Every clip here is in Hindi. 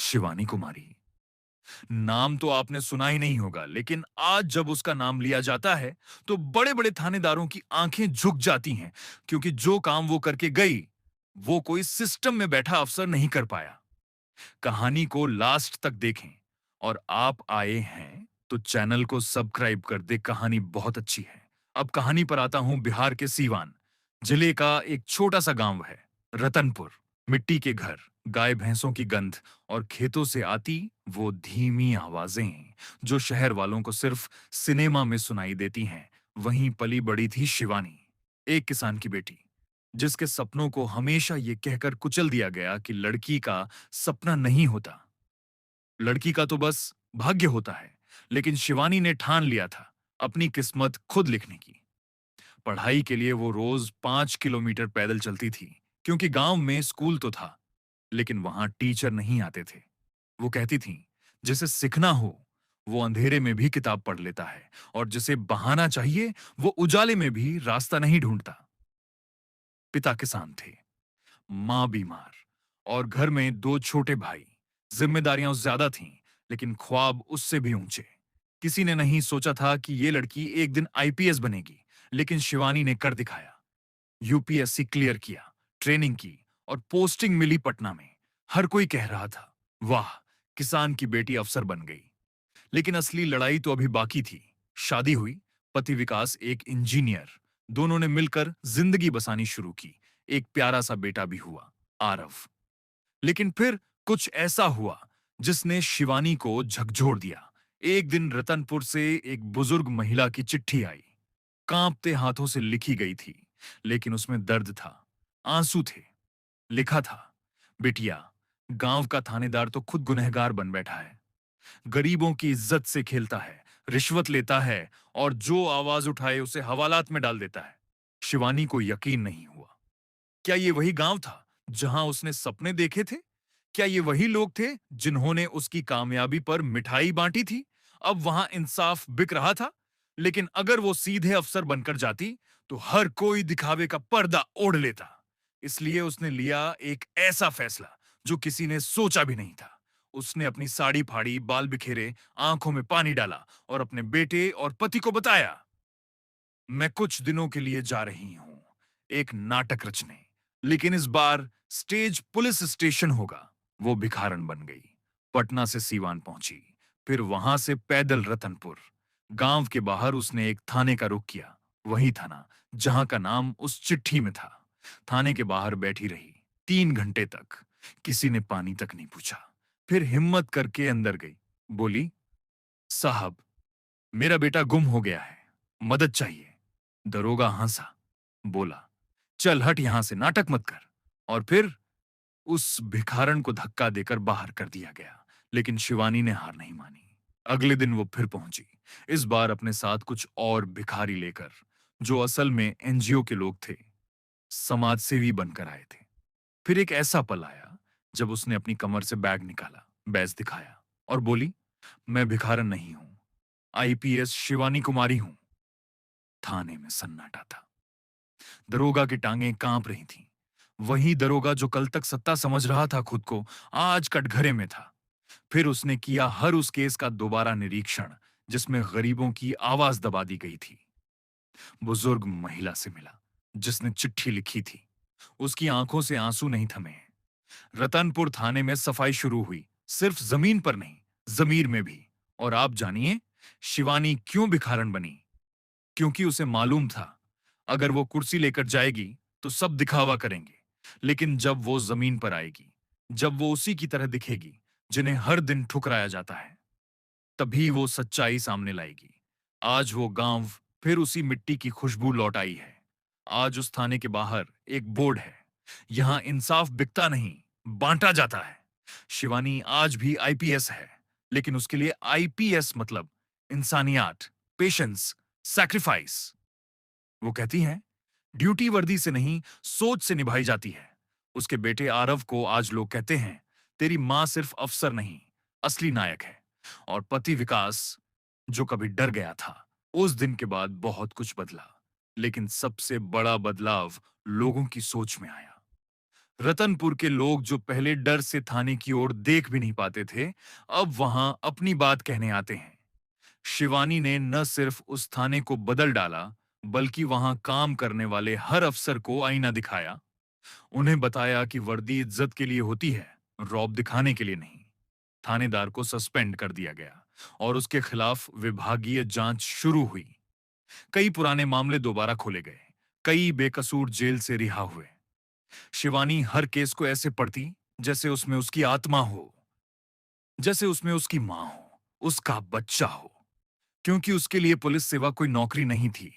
शिवानी कुमारी। नाम तो आपने सुना ही नहीं होगा, लेकिन आज जब उसका नाम लिया जाता है, तो बड़े-बड़े थानेदारों की आंखें झुक जाती हैं, क्योंकि जो काम वो करके गई, वो कोई सिस्टम में बैठा अफसर नहीं कर पाया। कहानी को लास्ट तक देखें और आप आए हैं, तो चैनल को सब्सक्राइब कर दे। कहानी बहुत अच्छी है। अब कहानी पर आता हूं। बिहार के सीवान जिले का एक छोटा सा गांव है, रतनपुर। मिट्टी के घर, गाय भैंसों की गंध और खेतों से आती वो धीमी आवाजें जो शहर वालों को सिर्फ सिनेमा में सुनाई देती हैं। वहीं पली बड़ी थी शिवानी, एक किसान की बेटी, जिसके सपनों को हमेशा ये कहकर कुचल दिया गया कि लड़की का सपना नहीं होता, लड़की का तो बस भाग्य होता है। लेकिन शिवानी ने ठान लिया था अपनी किस्मत खुद लिखने की। पढ़ाई के लिए वो रोज 5 किलोमीटर पैदल चलती थी, क्योंकि गांव में स्कूल तो था, लेकिन वहां टीचर नहीं आते थे। वो कहती थी, जिसे सीखना हो वो अंधेरे में भी किताब पढ़ लेता है, और जिसे बहाना चाहिए वो उजाले में भी रास्ता नहीं ढूंढता। पिता किसान थे, माँ बीमार, और घर में दो छोटे भाई। जिम्मेदारियां ज्यादा थीं, लेकिन ख्वाब उससे भी ऊंचे। किसी ने नहीं सोचा था कि ये लड़की एक दिन आईपीएस बनेगी, लेकिन शिवानी ने कर दिखाया। यूपीएससी क्लियर किया, ट्रेनिंग की, और पोस्टिंग मिली पटना में। हर कोई कह रहा था, वाह, किसान की बेटी अफसर बन गई। लेकिन असली लड़ाई तो अभी बाकी थी। शादी हुई, पति विकास एक इंजीनियर। दोनों ने मिलकर जिंदगी बसानी शुरू की। एक प्यारा सा बेटा भी हुआ, आरव। लेकिन फिर कुछ ऐसा हुआ जिसने शिवानी को झकझोर दिया। एक दिन रतनपुर से एक बुजुर्ग महिला की चिट्ठी आई। कांपते हाथों से लिखी गई थी, लेकिन उसमें दर्द था, आंसू थे। लिखा था, बिटिया, गांव का थानेदार तो खुद गुनहगार बन बैठा है। गरीबों की इज्जत से खेलता है, रिश्वत लेता है, और जो आवाज उठाए उसे हवालात में डाल देता है। शिवानी को यकीन नहीं हुआ। क्या ये वही गांव था जहां उसने सपने देखे थे? क्या ये वही लोग थे जिन्होंने उसकी कामयाबी पर मिठाई बांटी थी? अब वहां इंसाफ बिक रहा था। लेकिन अगर वो सीधे अफसर बनकर जाती, तो हर कोई दिखावे का पर्दा ओढ़ लेता। इसलिए उसने लिया एक ऐसा फैसला जो किसी ने सोचा भी नहीं था। उसने अपनी साड़ी फाड़ी, बाल बिखेरे, आंखों में पानी डाला, और अपने बेटे और पति को बताया, मैं कुछ दिनों के लिए जा रही हूं एक नाटक रचने, लेकिन इस बार स्टेज पुलिस स्टेशन होगा। वो भिखारन बन गई। पटना से सीवान पहुंची, फिर वहां से पैदल रतनपुर। गांव के बाहर उसने एक थाने का रुख किया, वही थाना जहां का नाम उस चिट्ठी में था। थाने के बाहर बैठी रही 3 घंटे तक। किसी ने पानी तक नहीं पूछा। फिर हिम्मत करके अंदर गई। बोली, साहब, मेरा बेटा गुम हो गया है, मदद चाहिए। दरोगा हंसा, बोला, चल हट यहां से, नाटक मत कर। और फिर उस भिखारन को धक्का देकर बाहर कर दिया गया। लेकिन शिवानी ने हार नहीं मानी। अगले दिन वो फिर पहुंची, इस बार अपने साथ कुछ और भिखारी लेकर, जो असल में एनजीओ के लोग थे, समाज सेवी बनकर आए थे। फिर एक ऐसा पल आया जब उसने अपनी कमर से बैग निकाला, बैज दिखाया, और बोली, मैं भिखारन नहीं हूं, आईपीएस शिवानी कुमारी हूं। थाने में सन्नाटा था। दरोगा की टांगें कांप रही थीं। वही दरोगा जो कल तक सत्ता समझ रहा था खुद को, आज कटघरे में था। फिर उसने किया हर उस केस का दोबारा निरीक्षण जिसमें गरीबों की आवाज दबा दी गई थी। बुजुर्ग महिला से मिला जिसने चिट्ठी लिखी थी। उसकी आंखों से आंसू नहीं थमे। रतनपुर थाने में सफाई शुरू हुई, सिर्फ जमीन पर नहीं, जमीर में भी। और आप जानिए, शिवानी क्यों भिखारन बनी? क्योंकि उसे मालूम था, अगर वो कुर्सी लेकर जाएगी तो सब दिखावा करेंगे, लेकिन जब वो जमीन पर आएगी, जब वो उसी की तरह दिखेगी जिन्हें हर दिन ठुकराया जाता है, तभी वो सच्चाई सामने लाएगी। आज वो गांव फिर उसी मिट्टी की खुशबू लौट आई है। आज उस थाने के बाहर एक बोर्ड है, यहां इंसाफ बिकता नहीं, बांटा जाता है। शिवानी आज भी आईपीएस है, लेकिन उसके लिए आईपीएस मतलब इंसानियत, पेशेंस, सैक्रिफाइस। वो कहती हैं, ड्यूटी वर्दी से नहीं, सोच से निभाई जाती है। उसके बेटे आरव को आज लोग कहते हैं, तेरी मां सिर्फ अफसर नहीं, असली नायक है। और पति विकास, जो कभी डर गया था, उस दिन के बाद बहुत कुछ बदला। लेकिन सबसे बड़ा बदलाव लोगों की सोच में आया। रतनपुर के लोग जो पहले डर से थाने की ओर देख भी नहीं पाते थे, अब वहां अपनी बात कहने आते हैं। शिवानी ने न सिर्फ उस थाने को बदल डाला, बल्कि वहां काम करने वाले हर अफसर को आईना दिखाया। उन्हें बताया कि वर्दी इज्जत के लिए होती है, रौब दिखाने के लिए नहीं। थानेदार को सस्पेंड कर दिया गया और उसके खिलाफ विभागीय जांच शुरू हुई। कई पुराने मामले दोबारा खोले गए, कई बेकसूर जेल से रिहा हुए। शिवानी हर केस को ऐसे पढ़ती जैसे उसमें उसकी आत्मा हो, जैसे उसमें उसकी मां हो, उसका बच्चा हो। क्योंकि उसके लिए पुलिस सेवा कोई नौकरी नहीं थी,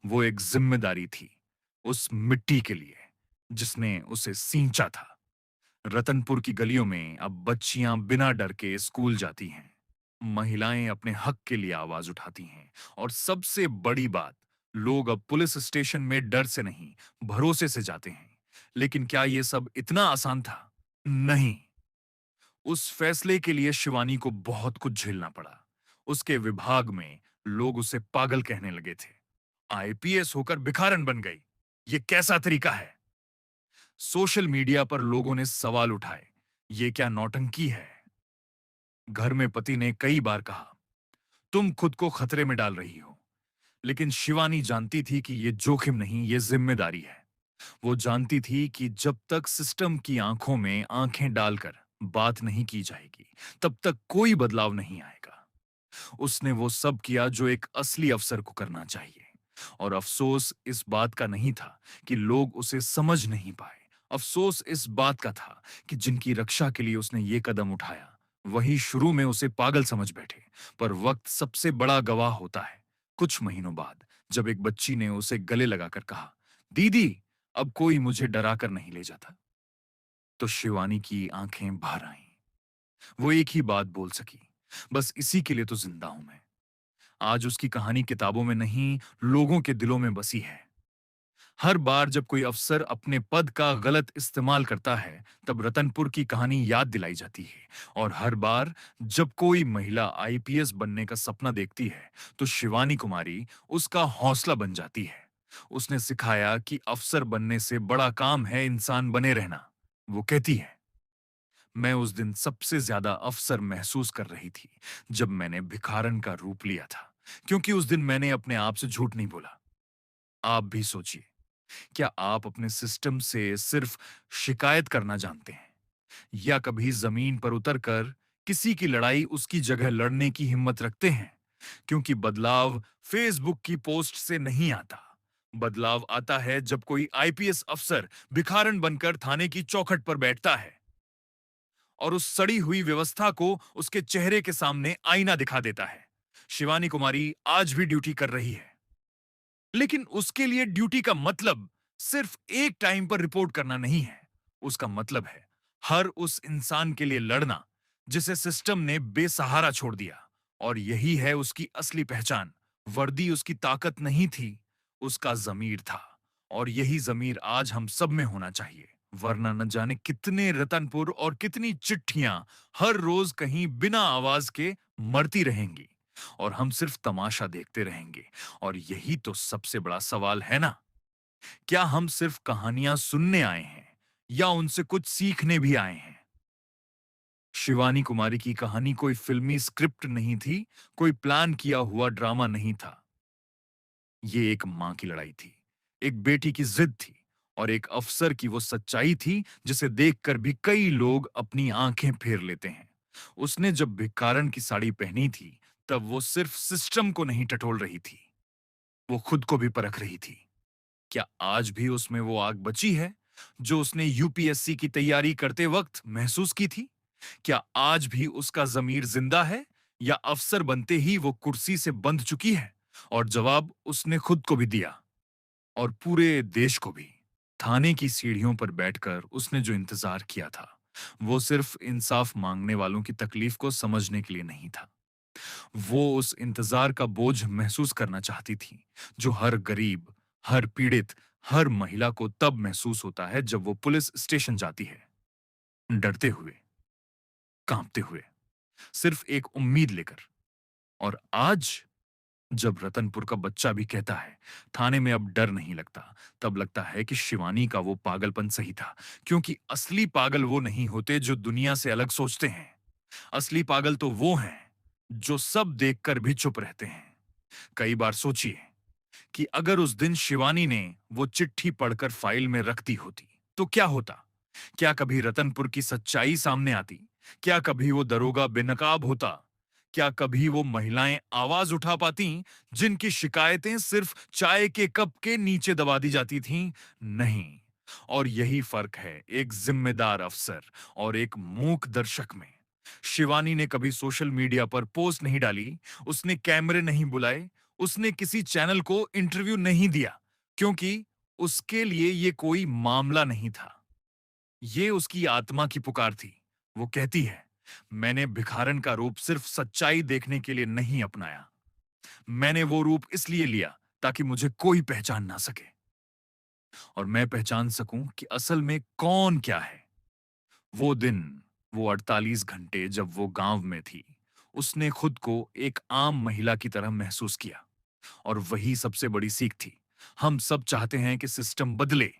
वो एक जिम्मेदारी थी, उस मिट्टी के लिए जिसने उसे सींचा था। रतनपुर की गलियों में अब बच्चियां बिना डर के स्कूल जाती हैं, महिलाएं अपने हक के लिए आवाज उठाती हैं, और सबसे बड़ी बात, लोग अब पुलिस स्टेशन में डर से नहीं, भरोसे से जाते हैं। लेकिन क्या यह सब इतना आसान था? नहीं। उस फैसले के लिए शिवानी को बहुत कुछ झेलना पड़ा। उसके विभाग में लोग उसे पागल कहने लगे थे। आईपीएस होकर भिखारन बन गई, ये कैसा तरीका है? सोशल मीडिया पर लोगों ने सवाल उठाए, ये क्या नौटंकी है? घर में पति ने कई बार कहा, तुम खुद को खतरे में डाल रही हो। लेकिन शिवानी जानती थी कि ये जोखिम नहीं, ये जिम्मेदारी है। वो जानती थी कि जब तक सिस्टम की आंखों में आंखें डालकर बात नहीं की जाएगी, तब तक कोई बदलाव नहीं आएगा। उसने वो सब किया जो एक असली अफसर को करना चाहिए। और अफसोस इस बात का नहीं था कि लोग उसे समझ नहीं पाए। अफसोस इस बात का था कि जिनकी रक्षा के लिए उसने ये कदम उठाया, वही शुरू में उसे पागल समझ बैठे। पर वक्त सबसे बड़ा गवाह होता है। कुछ महीनों बाद जब एक बच्ची ने उसे गले लगाकर कहा, दीदी, अब कोई मुझे डरा कर नहीं ले जाता, तो शिवानी की आंखें भर आईं। वो एक ही बात बोल सकी, बस इसी के लिए तो जिंदा हूं मैं। आज उसकी कहानी किताबों में नहीं, लोगों के दिलों में बसी है। हर बार जब कोई अफसर अपने पद का गलत इस्तेमाल करता है, तब रतनपुर की कहानी याद दिलाई जाती है। और हर बार जब कोई महिला आईपीएस बनने का सपना देखती है, तो शिवानी कुमारी उसका हौसला बन जाती है। उसने सिखाया कि अफसर बनने से बड़ा काम है इंसान बने रहना। वो कहती है, मैं उस दिन सबसे ज्यादा अफसर महसूस कर रही थी जब मैंने भिखारन का रूप लिया था, क्योंकि उस दिन मैंने अपने आप से झूठ नहीं बोला। आप भी सोचिए, क्या आप अपने सिस्टम से सिर्फ शिकायत करना जानते हैं, या कभी जमीन पर उतरकर किसी की लड़ाई उसकी जगह लड़ने की हिम्मत रखते हैं? क्योंकि बदलाव फेसबुक की पोस्ट से नहीं आता। बदलाव आता है जब कोई आईपीएस अफसर भिखारन बनकर थाने की चौखट पर बैठता है और उस सड़ी हुई व्यवस्था को उसके चेहरे के सामने आईना दिखा देता है। शिवानी कुमारी आज भी ड्यूटी कर रही है, लेकिन उसके लिए ड्यूटी का मतलब सिर्फ एक टाइम पर रिपोर्ट करना नहीं है। उसका मतलब है हर उस इंसान के लिए लड़ना जिसे सिस्टम ने बेसहारा छोड़ दिया। और यही है उसकी असली पहचान। वर्दी उसकी ताकत नहीं थी, उसका जमीर था। और यही जमीर आज हम सब में होना चाहिए, वरना न जाने कितने रतनपुर और कितनी चिट्ठियां हर रोज कहीं बिना आवाज के मरती रहेंगी, और हम सिर्फ तमाशा देखते रहेंगे। और यही तो सबसे बड़ा सवाल है ना, क्या हम सिर्फ कहानियां सुनने आए हैं या उनसे कुछ सीखने भी आए हैं? शिवानी कुमारी की कहानी कोई फिल्मी स्क्रिप्ट नहीं थी, कोई प्लान किया हुआ ड्रामा नहीं था। ये एक मां की लड़ाई थी, एक बेटी की जिद थी, और एक अफसर की वो सच्चाई थी जिसे देखकर भी कई लोग अपनी आंखें फेर लेते हैं। उसने जब भिखारन की साड़ी पहनी थी, तब वो सिर्फ सिस्टम को नहीं टटोल रही थी, वो खुद को भी परख रही थी। क्या आज भी उसमें वो आग बची है जो उसने यूपीएससी की तैयारी करते वक्त महसूस की थी? क्या आज भी उसका जमीर जिंदा है, या अफसर बनते ही वो कुर्सी से बंध चुकी है? और जवाब उसने खुद को भी दिया, और पूरे देश को भी। थाने की सीढ़ियों पर बैठकर उसने जो इंतजार किया था, वो सिर्फ इंसाफ मांगने वालों की तकलीफ को समझने के लिए नहीं था। वो उस इंतजार का बोझ महसूस करना चाहती थी, जो हर गरीब, हर पीड़ित, हर महिला को तब महसूस होता है जब वो पुलिस स्टेशन जाती है, डरते हुए, कांपते हुए, सिर्फ एक उम्मीद लेकर। और आज जब रतनपुर का बच्चा भी कहता है थाने में अब डर नहीं लगता, तब लगता है कि शिवानी का वो पागलपन सही था। क्योंकि असली पागल वो नहीं होते जो दुनिया से अलग सोचते हैं। असली पागल तो वो हैं जो सब देखकर भी चुप रहते हैं। कई बार सोचिए कि अगर उस दिन शिवानी ने वो चिट्ठी पढ़कर फाइल में रख दी होती तो क्या होता। क्या कभी रतनपुर की सच्चाई सामने आती? क्या कभी वो दरोगा बेनकाब होता? क्या कभी वो महिलाएं आवाज उठा पाती जिनकी शिकायतें सिर्फ चाय के कप के नीचे दबा दी जाती थीं? नहीं। और यही फर्क है एक जिम्मेदार अफसर और एक मूक दर्शक में। शिवानी ने कभी सोशल मीडिया पर पोस्ट नहीं डाली, उसने कैमरे नहीं बुलाए, उसने किसी चैनल को इंटरव्यू नहीं दिया, क्योंकि उसके लिए ये कोई मामला नहीं था। ये उसकी आत्मा की पुकार थी। वो कहती है, मैंने भिखारन का रूप सिर्फ सच्चाई देखने के लिए नहीं अपनाया। मैंने वो रूप इसलिए लिया ताकि मुझे कोई पहचान ना सके और मैं पहचान सकूं कि असल में कौन क्या है। वो दिन, वो 48 घंटे जब वो गांव में थी, उसने खुद को एक आम महिला की तरह महसूस किया। और वही सबसे बड़ी सीख थी। हम सब चाहते हैं कि सिस्टम बदले,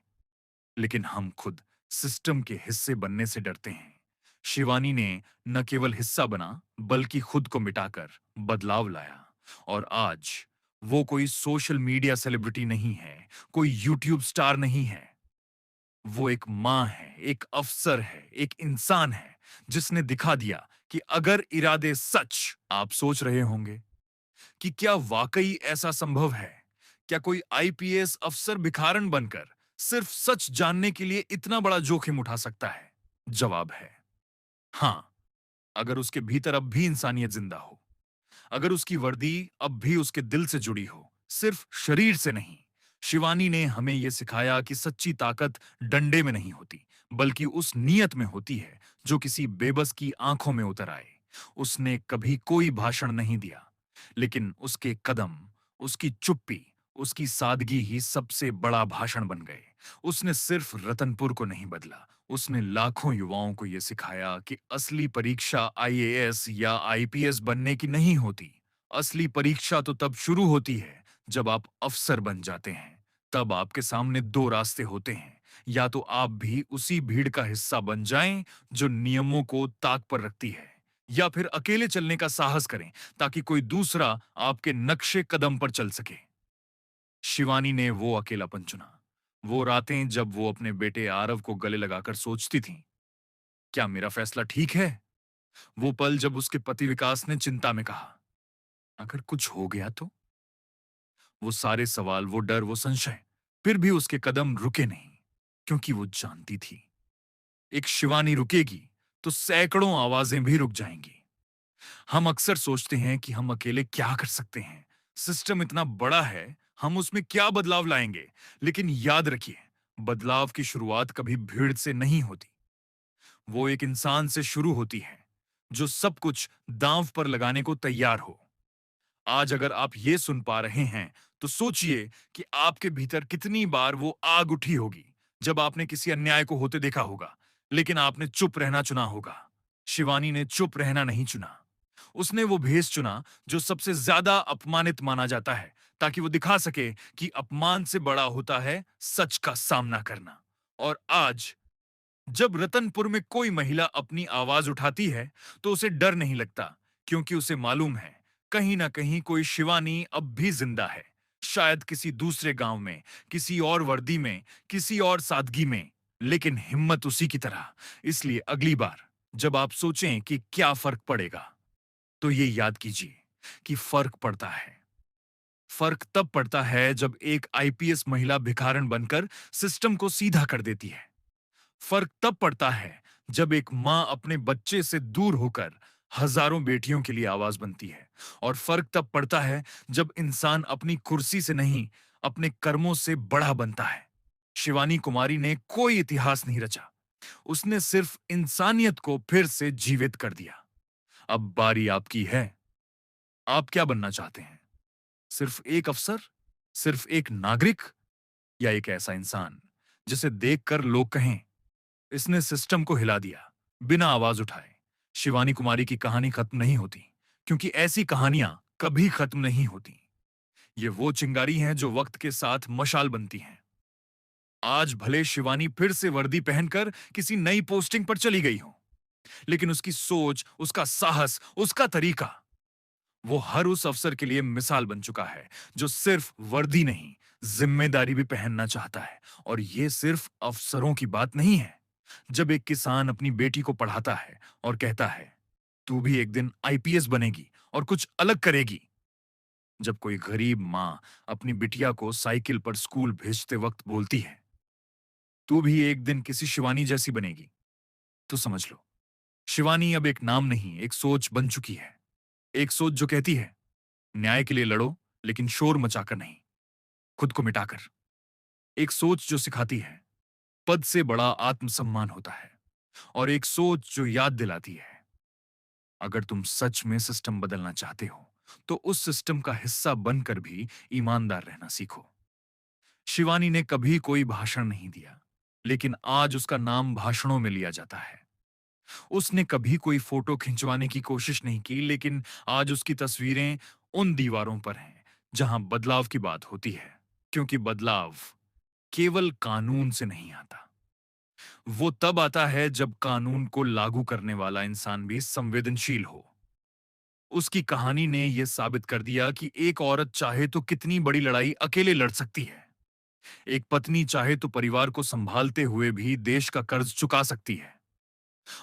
लेकिन हम खुद सिस्टम के हिस्से बनने से डरते हैं। शिवानी ने न केवल हिस्सा बना, बल्कि खुद को मिटाकर बदलाव लाया। और आज वो कोई सोशल मीडिया सेलिब्रिटी नहीं है, कोई यूट्यूब स्टार नहीं है। वो एक मां है, एक अफसर है, एक इंसान है जिसने दिखा दिया कि अगर इरादे सच। आप सोच रहे होंगे कि क्या वाकई ऐसा संभव है? क्या कोई आईपीएस अफसर भिखारन बनकर सिर्फ सच जानने के लिए इतना बड़ा जोखिम उठा सकता है? जवाब है हां, अगर उसके भीतर अब भी इंसानियत जिंदा हो, अगर उसकी वर्दी अब भी उसके दिल से जुड़ी हो, सिर्फ शरीर से नहीं। शिवानी ने हमें यह सिखाया कि सच्ची ताकत डंडे में नहीं होती, बल्कि उस नीयत में होती है जो किसी बेबस की आंखों में उतर आए। उसने कभी कोई भाषण नहीं दिया, लेकिन उसके कदम, उसकी चुप्पी, उसकी सादगी ही सबसे बड़ा भाषण बन गए। उसने सिर्फ रतनपुर को नहीं बदला, उसने लाखों युवाओं को यह सिखाया कि असली परीक्षा आईएएस या आईपीएस बनने की नहीं होती। असली परीक्षा तो तब शुरू होती है जब आप अफसर बन जाते हैं। तब आपके सामने दो रास्ते होते हैं, या तो आप भी उसी भीड़ का हिस्सा बन जाएं जो नियमों को ताक पर रखती है, या फिर अकेले चलने का साहस करें ताकि कोई दूसरा आपके नक्शे कदम पर चल सके। शिवानी ने वो अकेलापन चुना। वो रातें जब वो अपने बेटे आरव को गले लगाकर सोचती थी, क्या मेरा फैसला ठीक है? वो पल जब उसके पति विकास ने चिंता में कहा, अगर कुछ हो गया तो? वो सारे सवाल, वो डर, वो संशय, फिर भी उसके कदम रुके नहीं, क्योंकि वो जानती थी, एक शिवानी रुकेगी तो सैकड़ों आवाजें भी रुक जाएंगी। हम अक्सर सोचते हैं कि हम अकेले क्या कर सकते हैं, सिस्टम इतना बड़ा है, हम उसमें क्या बदलाव लाएंगे। लेकिन याद रखिए, बदलाव की शुरुआत कभी भीड़ से नहीं होती। वो एक इंसान से शुरू होती है जो सब कुछ दांव पर लगाने को तैयार हो। आज अगर आप ये सुन पा रहे हैं, तो सोचिए कि आपके भीतर कितनी बार वो आग उठी होगी जब आपने किसी अन्याय को होते देखा होगा, लेकिन आपने चुप रहना चुना होगा। शिवानी ने चुप रहना नहीं चुना। उसने वो भेष चुना जो सबसे ज्यादा अपमानित माना जाता है, ताकि वो दिखा सके कि अपमान से बड़ा होता है सच का सामना करना। और आज जब रतनपुर में कोई महिला अपनी आवाज उठाती है, तो उसे डर नहीं लगता, क्योंकि उसे मालूम है कहीं ना कहीं कोई शिवानी अब भी जिंदा है। शायद किसी दूसरे गांव में, किसी और वर्दी में, किसी और सादगी में, लेकिन हिम्मत उसी की तरह। इसलिए अगली बार जब आप सोचें कि क्या फर्क पड़ेगा, तो ये याद कीजिए कि फर्क पड़ता है। फर्क तब पड़ता है जब एक आईपीएस महिला भिखारन बनकर सिस्टम को सीधा कर देती है। फर्क तब पड़ता है जब एक मां अपने बच्चे से दूर होकर हजारों बेटियों के लिए आवाज बनती है। और फर्क तब पड़ता है जब इंसान अपनी कुर्सी से नहीं, अपने कर्मों से बड़ा बनता है। शिवानी कुमारी ने कोई इतिहास नहीं रचा, उसने सिर्फ इंसानियत को फिर से जीवित कर दिया। अब बारी आपकी है। आप क्या बनना चाहते हैं? सिर्फ एक अफसर, सिर्फ एक नागरिक, या एक ऐसा इंसान जिसे देखकर लोग कहें, इसने सिस्टम को हिला दिया बिना आवाज उठाए? शिवानी कुमारी की कहानी खत्म नहीं होती, क्योंकि ऐसी कहानियां कभी खत्म नहीं होती। ये वो चिंगारी हैं जो वक्त के साथ मशाल बनती हैं। आज भले शिवानी फिर से वर्दी पहनकर किसी नई पोस्टिंग पर चली गई हो, लेकिन उसकी सोच, उसका साहस, उसका तरीका, वो हर उस अफसर के लिए मिसाल बन चुका है जो सिर्फ वर्दी नहीं, जिम्मेदारी भी पहनना चाहता है। और ये सिर्फ अफसरों की बात नहीं है। जब एक किसान अपनी बेटी को पढ़ाता है और कहता है, तू भी एक दिन आईपीएस बनेगी और कुछ अलग करेगी। जब कोई गरीब माँ अपनी बिटिया को साइकिल पर स्कूल भेजते वक्त बोलती है, तू भी एक दिन किसी शिवानी जैसी बनेगी, तो समझ लो, शिवानी अब एक नाम नहीं, एक सोच बन चुकी है। एक सोच जो कहती है, न्याय के लिए लड़ो, लेकिन शोर मचाकर नहीं, खुद को मिटाकर। एक सोच जो सिखाती है, पद से बड़ा आत्मसम्मान होता है। और एक सोच जो याद दिलाती है, अगर तुम सच में सिस्टम बदलना चाहते हो, तो उस सिस्टम का हिस्सा बनकर भी ईमानदार रहना सीखो। शिवानी ने कभी कोई भाषण नहीं दिया, लेकिन आज उसका नाम भाषणों में लिया जाता है। उसने कभी कोई फोटो खिंचवाने की कोशिश नहीं की, लेकिन आज उसकी तस्वीरें उन दीवारों पर हैं जहां बदलाव की बात होती है। क्योंकि बदलाव केवल कानून से नहीं आता, वो तब आता है जब कानून को लागू करने वाला इंसान भी संवेदनशील हो। उसकी कहानी ने यह साबित कर दिया कि एक औरत चाहे तो कितनी बड़ी लड़ाई अकेले लड़ सकती है। एक पत्नी चाहे तो परिवार को संभालते हुए भी देश का कर्ज चुका सकती है।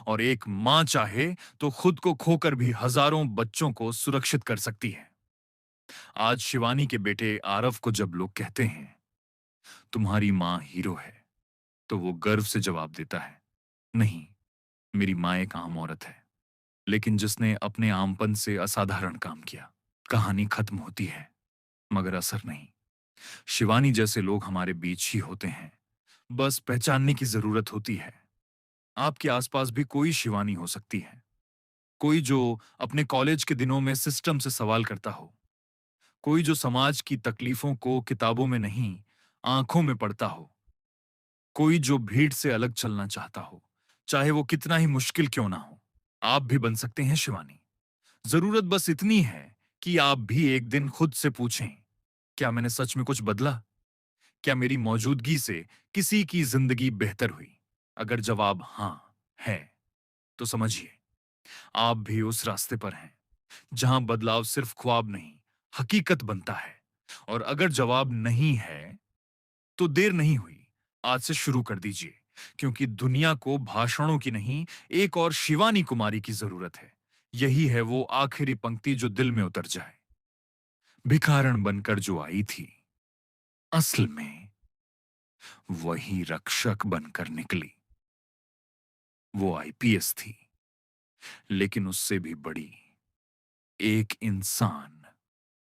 और एक मां चाहे तो खुद को खोकर भी हजारों बच्चों को सुरक्षित कर सकती है। आज शिवानी के बेटे आरव को जब लोग कहते हैं, तुम्हारी मां हीरो है, तो वो गर्व से जवाब देता है, नहीं, मेरी मां एक आम औरत है, लेकिन जिसने अपने आमपन से असाधारण काम किया। कहानी खत्म होती है, मगर असर नहीं। शिवानी जैसे लोग हमारे बीच ही होते हैं, बस पहचानने की जरूरत होती है। आपके आसपास भी कोई शिवानी हो सकती है। कोई जो अपने कॉलेज के दिनों में सिस्टम से सवाल करता हो। कोई जो समाज की तकलीफों को किताबों में नहीं, आंखों में पढ़ता हो। कोई जो भीड़ से अलग चलना चाहता हो, चाहे वो कितना ही मुश्किल क्यों ना हो। आप भी बन सकते हैं शिवानी। जरूरत बस इतनी है कि आप भी एक दिन खुद से पूछें, क्या मैंने सच में कुछ बदला? क्या मेरी मौजूदगी से किसी की जिंदगी बेहतर हुई? अगर जवाब हां है, तो समझिए, आप भी उस रास्ते पर हैं जहां बदलाव सिर्फ ख्वाब नहीं, हकीकत बनता है। और अगर जवाब नहीं है, तो देर नहीं हुई, आज से शुरू कर दीजिए। क्योंकि दुनिया को भाषणों की नहीं, एक और शिवानी कुमारी की जरूरत है। यही है वो आखिरी पंक्ति जो दिल में उतर जाए। भिखारण बनकर जो आई थी, असल में वही रक्षक बनकर निकली। वो आईपीएस थी, लेकिन उससे भी बड़ी एक इंसान।